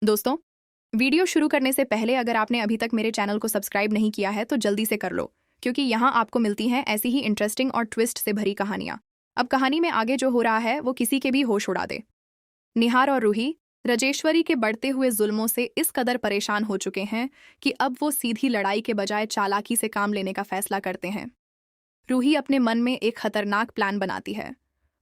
दोस्तों, वीडियो शुरू करने से पहले अगर आपने अभी तक मेरे चैनल को सब्सक्राइब नहीं किया है तो जल्दी से कर लो, क्योंकि यहाँ आपको मिलती हैं ऐसी ही इंटरेस्टिंग और ट्विस्ट से भरी कहानियां। अब कहानी में आगे जो हो रहा है वो किसी के भी होश उड़ा दे। निहार और रूही राजेश्वरी के बढ़ते हुए जुल्मों से इस कदर परेशान हो चुके हैं कि अब वो सीधी लड़ाई के बजाय चालाकी से काम लेने का फैसला करते हैं। रूही अपने मन में एक खतरनाक प्लान बनाती है।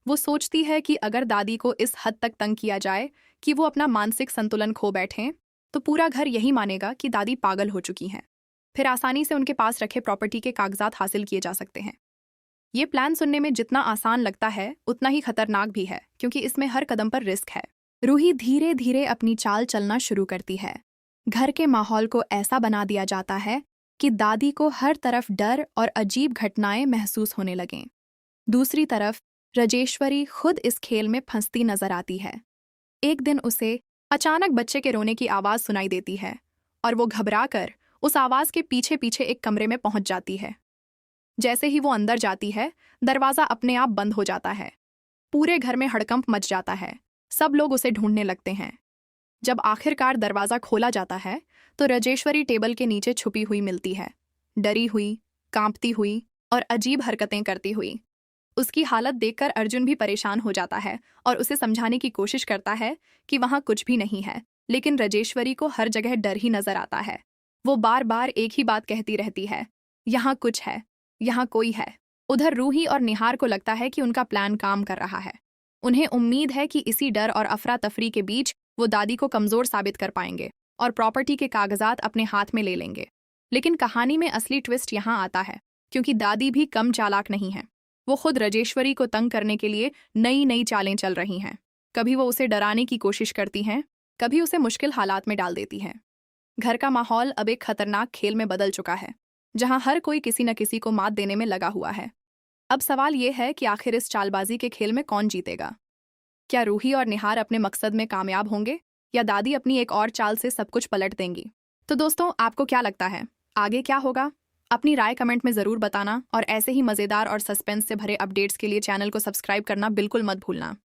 वो सोचती है कि अगर दादी को इस हद तक तंग किया जाए कि वो अपना मानसिक संतुलन खो बैठें, तो पूरा घर यही मानेगा कि दादी पागल हो चुकी हैं। फिर आसानी से उनके पास रखे प्रॉपर्टी के कागजात हासिल किए जा सकते हैं। ये प्लान सुनने में जितना आसान लगता है उतना ही खतरनाक भी है, क्योंकि इसमें हर कदम पर रिस्क है। रूही धीरे धीरे अपनी चाल चलना शुरू करती है। घर के माहौल को ऐसा बना दिया जाता है कि दादी को हर तरफ डर और अजीब घटनाएं महसूस होने लगें। दूसरी तरफ राजेश्वरी खुद इस खेल में फंसती नजर आती है। एक दिन उसे अचानक बच्चे के रोने की आवाज सुनाई देती है और वो घबराकर उस आवाज के पीछे पीछे एक कमरे में पहुंच जाती है। जैसे ही वो अंदर जाती है, दरवाजा अपने आप बंद हो जाता है। पूरे घर में हड़कंप मच जाता है। सब लोग उसे ढूंढने लगते हैं। जब आखिरकार दरवाजा खोला जाता है तो राजेश्वरी टेबल के नीचे छुपी हुई मिलती है, डरी हुई, कांपती हुई और अजीब हरकतें करती हुई। उसकी हालत देखकर अर्जुन भी परेशान हो जाता है और उसे समझाने की कोशिश करता है कि वहां कुछ भी नहीं है, लेकिन राजेश्वरी को हर जगह डर ही नजर आता है। वो बार बार एक ही बात कहती रहती है, यहाँ कुछ है, यहाँ कोई है। उधर रूही और निहार को लगता है कि उनका प्लान काम कर रहा है। उन्हें उम्मीद है कि इसी डर और अफरा तफरी के बीच वो दादी को कमजोर साबित कर पाएंगे और प्रॉपर्टी के कागजात अपने हाथ में ले लेंगे। लेकिन कहानी में असली ट्विस्ट यहाँ आता है, क्योंकि दादी भी कम चालाक नहीं है। वो खुद राजेश्वरी को तंग करने के लिए नई नई चालें चल रही हैं। कभी वो उसे डराने की कोशिश करती हैं, कभी उसे मुश्किल हालात में डाल देती हैं। घर का माहौल अब एक खतरनाक खेल में बदल चुका है, जहां हर कोई किसी न किसी को मात देने में लगा हुआ है। अब सवाल ये है कि आखिर इस चालबाजी के खेल में कौन जीतेगा? क्या रूही और निहार अपने मकसद में कामयाब होंगे, या दादी अपनी एक और चाल से सब कुछ पलट देंगी? तो दोस्तों, आपको क्या लगता है, आगे क्या होगा? अपनी राय कमेंट में ज़रूर बताना और ऐसे ही मज़ेदार और सस्पेंस से भरे अपडेट्स के लिए चैनल को सब्सक्राइब करना बिल्कुल मत भूलना।